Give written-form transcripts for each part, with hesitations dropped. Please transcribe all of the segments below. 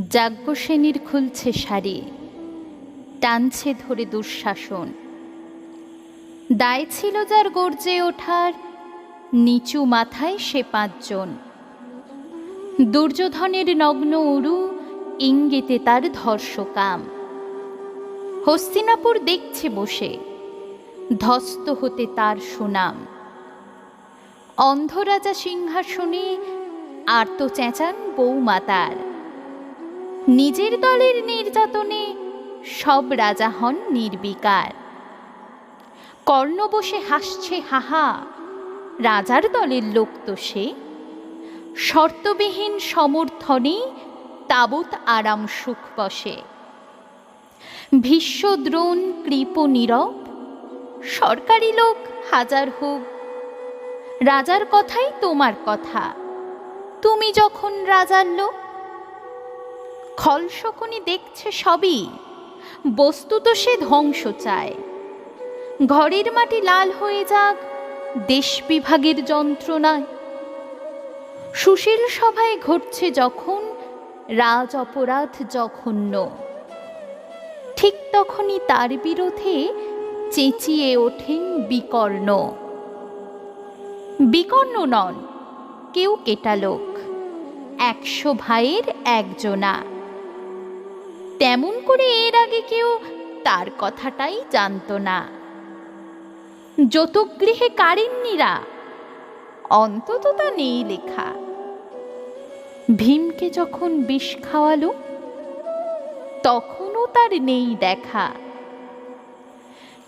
যাজ্ঞসেনীর খুলছে শাড়ি, টানছে ধরে দুঃশাসন। দায় ছিল যার গর্জে ওঠার, নিচু মাথায় সে ৫ জন। দুর্যোধনের নগ্ন উরু, ইঙ্গিতে তার ধর্ষকাম। হস্তিনাপুর দেখছে বসে, ধ্বস্ত হতে তার সুনাম। অন্ধরাজা সিংহাসনে আর্ত চেঁচান বৌমাতার। নিজের দলের নির্যাতনে সব রাজা হন নির্বিকার। কর্ণ বসে হাসছে হাহা, রাজার দলের লোক তো সে। শর্তবিহীন সমর্থনে তাবৎ আরাম সুখ বসে। ভীষ্ম দ্রোণ কৃপ নীরব, সরকারি লোক হাজার হোক, রাজার কথাই তোমার কথা, তুমি যখন রাজার লোক। খলশকুনি দেখছে সবই, বস্তুত সে ধ্বংস চায়। ঘরের মাটি লাল হয়ে যাক দেশ বিভাগের যন্ত্রণায়। সুশীল সভায় ঘটছে যখন রাজ অপরাধ জঘন্য, ঠিক তখনই তার বিরোধে চেঁচিয়ে ওঠেন বিকর্ণ। বিকর্ণ নন কেউ কেটা লোক, ১০০ ভাইয়ের একজনা। তেমন করে এর আগে কেউ তার কথাটাই জানত না। যতগৃহে কারেন্নিরা, অন্তত তা নেই লেখা। ভীমকে যখন বিষ খাওয়ালো, তখনও তার নেই দেখা।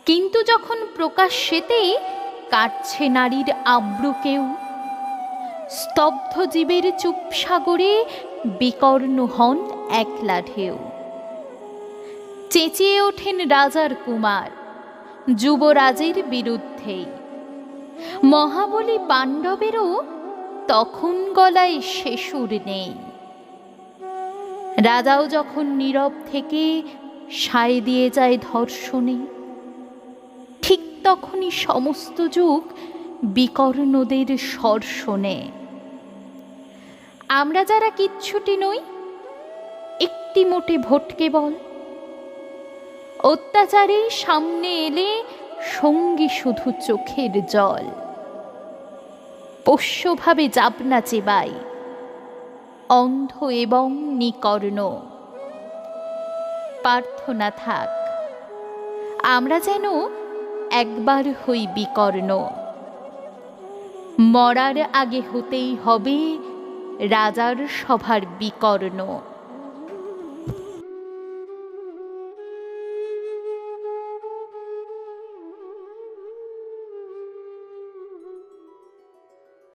কিন্তু যখন প্রকাশ্যেতে কাটছে নারীর আব্রু কেউ, স্তব্ধ জীবের চুপ সাগরে বিকর্ণ হন একলা ঢেউ। চেঁচিয়ে ওঠেন রাজার কুমার যুবরাজের বিরুদ্ধেই। মহাবলী পাণ্ডবেরও তখন গলায় সে সুর নেই। রাজাও যখন নীরব থেকে সায় দিয়ে যায় ধর্ষণে, ঠিক তখনই সমস্ত যুগ বিকর্ণদের স্বর শোনে। আমরা যারা কিচ্ছুটি নই, একটি মোটে ভোটকে বল, অত্যাচারে সামনে এলে সঙ্গী শুধু চোখের জল। পোষ্যভাবে যাবনা চেবাই, অন্ধ এবং নিকর্ণ। প্রার্থনা থাক আমরা যেন একবার হই বিকর্ণ। মরার আগে হতেই হবে রাজার সভার বিকর্ণ।